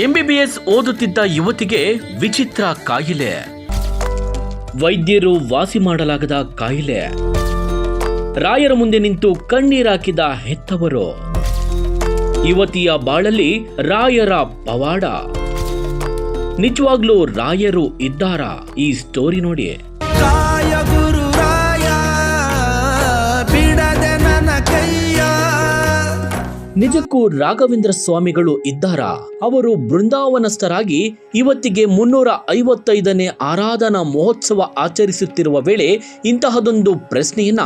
MBBS ಓದುತ್ತಿದ್ದ ಯುವತಿಗೆ ವಿಚಿತ್ರ ಕಾಯಿಲೆ. ವೈದ್ಯರು ವಾಸಿ ಮಾಡಲಾಗದ ಕಾಯಿಲೆ. ರಾಯರ ಮುಂದೆ ನಿಂತು ಕಣ್ಣೀರಾಕಿದ ಹೆತ್ತವರು. ಯುವತಿಯ ಬಾಳಲ್ಲಿ ರಾಯರ ಪವಾಡ. ನಿಜವಾಗ್ಲೂ ರಾಯರು ಇದ್ದಾರಾ? ಈ ಸ್ಟೋರಿ ನೋಡಿ. ನಿಜಕ್ಕೂ ರಾಘವೇಂದ್ರ ಸ್ವಾಮಿಗಳು ಇದ್ದಾರಾ? ಅವರು ಬೃಂದಾವನಸ್ಥರಾಗಿ ಇವತ್ತಿಗೆ 355ನೇ ಆರಾಧನಾ ಮಹೋತ್ಸವ ಆಚರಿಸುತ್ತಿರುವ ವೇಳೆ ಇಂತಹದೊಂದು ಪ್ರಶ್ನೆಯನ್ನ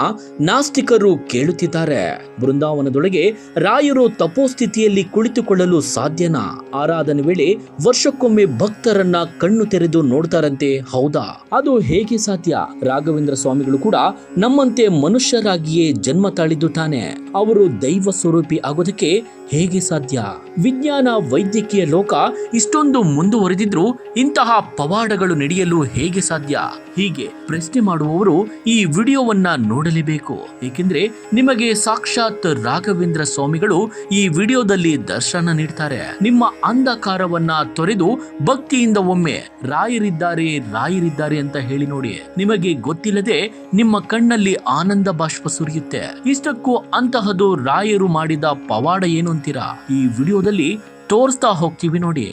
ನಾಸ್ತಿಕರು ಕೇಳುತ್ತಿದ್ದಾರೆ. ಬೃಂದಾವನದೊಳಗೆ ರಾಯರು ತಪೋಸ್ಥಿತಿಯಲ್ಲಿ ಕುಳಿತುಕೊಳ್ಳಲು ಸಾಧ್ಯನಾ? ಆರಾಧನೆ ವೇಳೆ ವರ್ಷಕ್ಕೊಮ್ಮೆ ಭಕ್ತರನ್ನ ಕಣ್ಣು ತೆರೆದು ನೋಡ್ತಾರಂತೆ, ಹೌದಾ? ಅದು ಹೇಗೆ ಸಾಧ್ಯ? ರಾಘವೇಂದ್ರ ಸ್ವಾಮಿಗಳು ಕೂಡ ನಮ್ಮಂತೆ ಮನುಷ್ಯರಾಗಿಯೇ ಜನ್ಮ ತಾಳಿದ್ದು ತಾನೆ. ಅವರು ದೈವ ಸ್ವರೂಪಿ ಆಗೋದಕ್ಕೆ ಹೇಗೆ ಸಾಧ್ಯ? ವಿಜ್ಞಾನ ವೈದ್ಯಕೀಯ ಲೋಕ ಇಷ್ಟೊಂದು ಮುಂದುವರೆದಿದ್ರು ಇಂತಹ ಪವಾಡಗಳು ನಡೆಯಲು ಹೇಗೆ ಸಾಧ್ಯ? ಹೀಗೆ ಪ್ರಶ್ನೆ ಮಾಡುವವರು ಈ ವಿಡಿಯೋವನ್ನ ನೋಡಲೇಬೇಕು. ಏಕೆಂದ್ರೆ ನಿಮಗೆ ಸಾಕ್ಷಾತ್ ರಾಘವೇಂದ್ರ ಸ್ವಾಮಿಗಳು ಈ ವಿಡಿಯೋದಲ್ಲಿ ದರ್ಶನ ನೀಡ್ತಾರೆ. ನಿಮ್ಮ ಅಂಧಕಾರವನ್ನ ತೊರೆದು ಭಕ್ತಿಯಿಂದ ಒಮ್ಮೆ ರಾಯರಿದ್ದಾರೆ ಅಂತ ಹೇಳಿ ನೋಡಿ. ನಿಮಗೆ ಗೊತ್ತಿಲ್ಲದೆ ನಿಮ್ಮ ಕಣ್ಣಲ್ಲಿ ಆನಂದ ಬಾಷ್ಪ ಸುರಿಯುತ್ತೆ. ಇಷ್ಟಕ್ಕೂ ಅಂತಹದು ರಾಯರು ಮಾಡಿದ ಪವಾಡ ಏನು ಅಂತೀರಾ? ಈ ವಿಡಿಯೋದಲ್ಲಿ ತೋರಿಸ್ತಾ ಹೋಗ್ತೀವಿ ನೋಡಿ.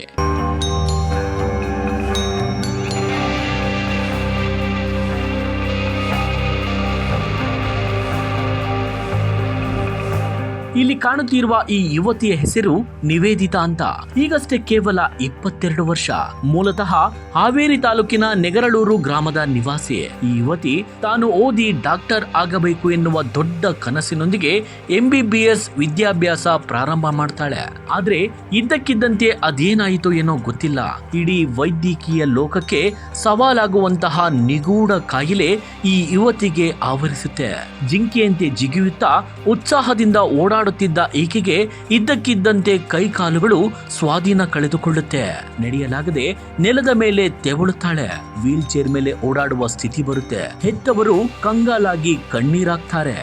ಇಲ್ಲಿ ಕಾಣುತ್ತಿರುವ ಈ ಯುವತಿಯ ಹೆಸರು ನಿವೇದಿತಾ ಅಂತ. ಈಗಷ್ಟೇ ಕೇವಲ 22 ವರ್ಷ. ಮೂಲತಃ ಹಾವೇರಿ ತಾಲೂಕಿನ ನೆಗರಳೂರು ಗ್ರಾಮದ ನಿವಾಸಿ. ಈ ಯುವತಿ ತಾನು ಓದಿ ಡಾಕ್ಟರ್ ಆಗಬೇಕು ಎನ್ನುವ ದೊಡ್ಡ ಕನಸಿನೊಂದಿಗೆ ಎಂಬಿಬಿಎಸ್ ವಿದ್ಯಾಭ್ಯಾಸ ಪ್ರಾರಂಭ ಮಾಡ್ತಾಳೆ. ಆದ್ರೆ ಇದ್ದಕ್ಕಿದ್ದಂತೆ ಅದೇನಾಯಿತು ಏನೋ ಗೊತ್ತಿಲ್ಲ. ಇಡೀ ವೈದ್ಯಕೀಯ ಲೋಕಕ್ಕೆ ಸವಾಲಾಗುವಂತಹ ನಿಗೂಢ ಕಾಯಿಲೆ ಈ ಯುವತಿಗೆ ಆವರಿಸುತ್ತೆ. ಜಿಂಕೆಯಂತೆ ಜಿಗಿಯುತ್ತಾ ಉತ್ಸಾಹದಿಂದ ಓಡಾಡುತ್ತಿದ್ದ ಈಕೆಗೆ ಇದ್ದಕ್ಕಿದ್ದಂತೆ ಕೈಕಾಲುಗಳು ಸ್ವಾಧೀನ ಕಳೆದುಕೊಳ್ಳುತ್ತೆ. ನಡೆಯಲಾಗದೆ ನೆಲದ ಮೇಲೆ ತೆವಳುತ್ತಾಳೆ. ವೀಲ್ ಚೇರ್ ಮೇಲೆ ಓಡಾಡುವ ಸ್ಥಿತಿ ಬರುತ್ತೆ. ಹೆತ್ತವರು ಕಂಗಾಲಾಗಿ ಕಣ್ಣೀರಾಗ್ತಾರೆ.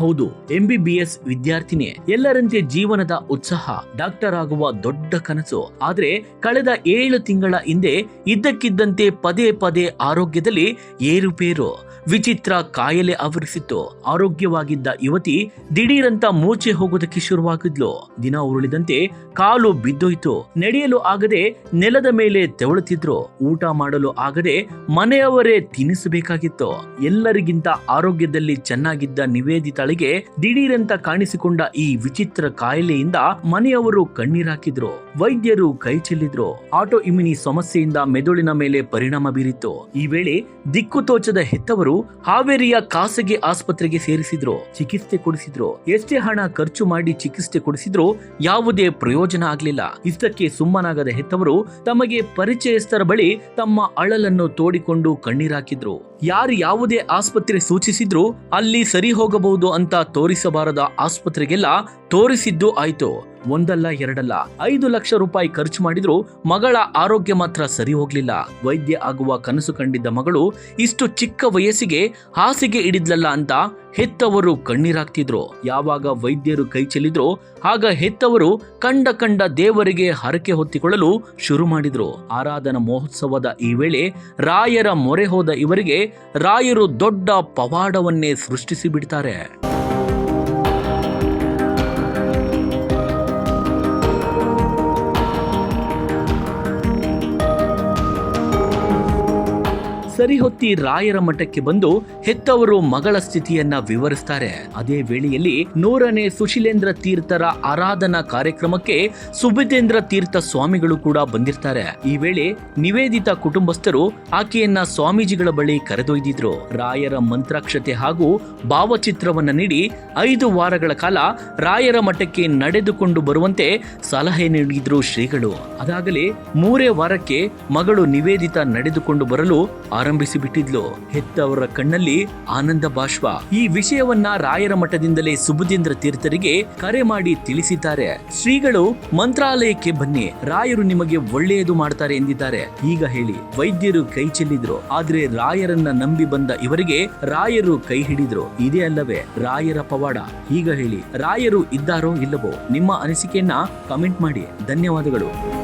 ಹೌದು, ಎಂಬಿಬಿಎಸ್ ವಿದ್ಯಾರ್ಥಿನಿ. ಎಲ್ಲರಂತೆ ಜೀವನದ ಉತ್ಸಾಹ, ಡಾಕ್ಟರ್ ಆಗುವ ದೊಡ್ಡ ಕನಸು. ಆದ್ರೆ ಕಳೆದ 7 ತಿಂಗಳ ಹಿಂದೆ ಇದ್ದಕ್ಕಿದ್ದಂತೆ ಪದೇ ಪದೇ ಆರೋಗ್ಯದಲ್ಲಿ ಏರುಪೇರು. ವಿಚಿತ್ರ ಕಾಯಿಲೆ ಆವರಿಸಿತ್ತು. ಆರೋಗ್ಯವಾಗಿದ್ದ ಯುವತಿ ದಿಢೀರಂತ ಮೂರ್ಛೆ ಹೋಗೋದಕ್ಕೆ ಶುರುವಾಗಿದ್ಲು. ದಿನ ಉರುಳಿದಂತೆ ಕಾಲು ಬಿದ್ದೋಯ್ತು. ನಡೆಯಲು ಆಗದೆ ನೆಲದ ಮೇಲೆ ತೆವಳುತ್ತಿದ್ರು. ಊಟ ಮಾಡಲು ಆಗದೆ ಮನೆಯವರೇ ತಿನ್ನಿಸಬೇಕಾಗಿತ್ತು. ಎಲ್ಲರಿಗಿಂತ ಆರೋಗ್ಯದಲ್ಲಿ ಚೆನ್ನಾಗಿದ್ದ ನಿವೇದಿತಾಳಿಗೆ ದಿಢೀರಂತ ಕಾಣಿಸಿಕೊಂಡ ಈ ವಿಚಿತ್ರ ಕಾಯಿಲೆಯಿಂದ ಮನೆಯವರು ಕಣ್ಣೀರಾಕಿದ್ರು. ವೈದ್ಯರು ಕೈ ಚೆಲ್ಲಿದ್ರು. ಆಟೋ ಇಮ್ಯುನಿ ಸಮಸ್ಯೆಯಿಂದ ಮೆದುಳಿನ ಮೇಲೆ ಪರಿಣಾಮ ಬೀರಿತ್ತು. ಈ ವೇಳೆ ದಿಕ್ಕು ತೋಚದ ಹೆತ್ತವರು ಹಾವೇರಿಯ ಖಾಸಗಿ ಆಸ್ಪತ್ರೆಗೆ ಸೇರಿಸಿದ್ರು. ಚಿಕಿತ್ಸೆ ಕೊಡಿಸಿದ್ರು. ಎಷ್ಟೇ ಹಣ ಖರ್ಚು ಮಾಡಿ ಚಿಕಿತ್ಸೆ ಕೊಡಿಸಿದ್ರು ಯಾವುದೇ ಪ್ರಯೋಜನ ಆಗ್ಲಿಲ್ಲ. ಇಷ್ಟಕ್ಕೆ ಸುಮ್ಮನಾಗದ ಹೆತ್ತವರು ತಮಗೆ ಪರಿಚಯಸ್ಥರ ಬಳಿ ತಮ್ಮ ಅಳಲನ್ನು ತೋಡಿಕೊಂಡು ಕಣ್ಣೀರಾಕಿದ್ರು. ಯಾರು ಯಾವುದೇ ಆಸ್ಪತ್ರೆ ಸೂಚಿಸಿದ್ರು ಅಲ್ಲಿ ಸರಿ ಹೋಗಬಹುದು ಅಂತ ತೋರಿಸಬಾರದ ಆಸ್ಪತ್ರೆಗೆಲ್ಲ ತೋರಿಸಿದ್ದು ಆಯ್ತು. ಒಂದಲ್ಲ ಎರಡಲ್ಲ 5 ಲಕ್ಷ ರೂಪಾಯಿ ಖರ್ಚು ಮಾಡಿದ್ರು ಮಗಳ ಆರೋಗ್ಯ ಮಾತ್ರ ಸರಿ ಹೋಗ್ಲಿಲ್ಲ. ವೈದ್ಯ ಆಗುವ ಕನಸು ಕಂಡಿದ್ದ ಮಗಳು ಇಷ್ಟು ಚಿಕ್ಕ ವಯಸ್ಸಿಗೆ ಹಾಸಿಗೆ ಹಿಡಿದ್ಲಲ್ಲ ಅಂತ ಹೆತ್ತವರು ಕಣ್ಣೀರಾಗ್ತಿದ್ರು. ಯಾವಾಗ ವೈದ್ಯರು ಕೈ ಚೆಲ್ಲಿದ್ರು ಆಗ ಹೆತ್ತವರು ಕಂಡ ದೇವರಿಗೆ ಹರಕೆ ಹೊತ್ತಿಕೊಳ್ಳಲು ಶುರು ಮಾಡಿದ್ರು. ಆರಾಧನಾ ಮಹೋತ್ಸವದ ಈ ವೇಳೆ ರಾಯರ ಮೊರೆ ಹೋದ ಇವರಿಗೆ ರಾಯರು ದೊಡ್ಡ ಪವಾಡವನ್ನೇ ಸೃಷ್ಟಿಸಿ ಬಿಡ್ತಾರೆ. ಸರಿಹೊತ್ತಿ ರಾಯರ ಮಠಕ್ಕೆ ಬಂದು ಹೆತ್ತವರು ಮಗಳ ಸ್ಥಿತಿಯನ್ನ ವಿವರಿಸ್ತಾರೆ. ಅದೇ ವೇಳೆಯಲ್ಲಿ 100ನೇ ಸುಶೀಲೇಂದ್ರ ತೀರ್ಥರ ಆರಾಧನಾ ಕಾರ್ಯಕ್ರಮಕ್ಕೆ ಸುಬುಧೇಂದ್ರ ತೀರ್ಥ ಸ್ವಾಮಿಗಳು ಕೂಡ ಬಂದಿರ್ತಾರೆ. ಈ ವೇಳೆ ನಿವೇದಿತಾ ಕುಟುಂಬಸ್ಥರು ಆಕೆಯನ್ನ ಸ್ವಾಮೀಜಿಗಳ ಬಳಿ ಕರೆದೊಯ್ದಿದ್ರು. ರಾಯರ ಮಂತ್ರಾಕ್ಷತೆ ಹಾಗೂ ಭಾವಚಿತ್ರವನ್ನ ನೀಡಿ 5 ವಾರಗಳ ಕಾಲ ರಾಯರ ಮಠಕ್ಕೆ ನಡೆದುಕೊಂಡು ಬರುವಂತೆ ಸಲಹೆ ನೀಡಿದ್ರು ಶ್ರೀಗಳು. ಅದಾಗಲೇ 3 ವಾರಕ್ಕೆ ಮಗಳು ನಿವೇದಿತಾ ನಡೆದುಕೊಂಡು ಬರಲು ಆರಂಭಿಸಿದ್ರು. ಪ್ರಾರಂಭಿಸಿ ಬಿಟ್ಟಿದ್ಲು. ಹೆತ್ತವರ ಕಣ್ಣಲ್ಲಿ ಆನಂದ ಬಾಷ್ಪ. ಈ ವಿಷಯವನ್ನ ರಾಯರ ಮಠದಿಂದಲೇ ಸುಬುಧೇಂದ್ರ ತೀರ್ಥರಿಗೆ ಕರೆ ಮಾಡಿ ತಿಳಿಸಿದ್ದಾರೆ. ಶ್ರೀಗಳು ಮಂತ್ರಾಲಯಕ್ಕೆ ಬನ್ನಿ, ರಾಯರು ನಿಮಗೆ ಒಳ್ಳೆಯದು ಮಾಡ್ತಾರೆ ಎಂದಿದ್ದಾರೆ. ಈಗ ಹೇಳಿ, ವೈದ್ಯರು ಕೈ ಚೆಲ್ಲಿದ್ರು, ಆದ್ರೆ ರಾಯರನ್ನ ನಂಬಿ ಬಂದ ಇವರಿಗೆ ರಾಯರು ಕೈ ಹಿಡಿದ್ರು. ಇದೇ ಅಲ್ಲವೇ ರಾಯರ ಪವಾಡ? ಈಗ ಹೇಳಿ, ರಾಯರು ಇದ್ದಾರೋ ಇಲ್ಲವೋ? ನಿಮ್ಮ ಅನಿಸಿಕೆಯನ್ನ ಕಮೆಂಟ್ ಮಾಡಿ. ಧನ್ಯವಾದಗಳು.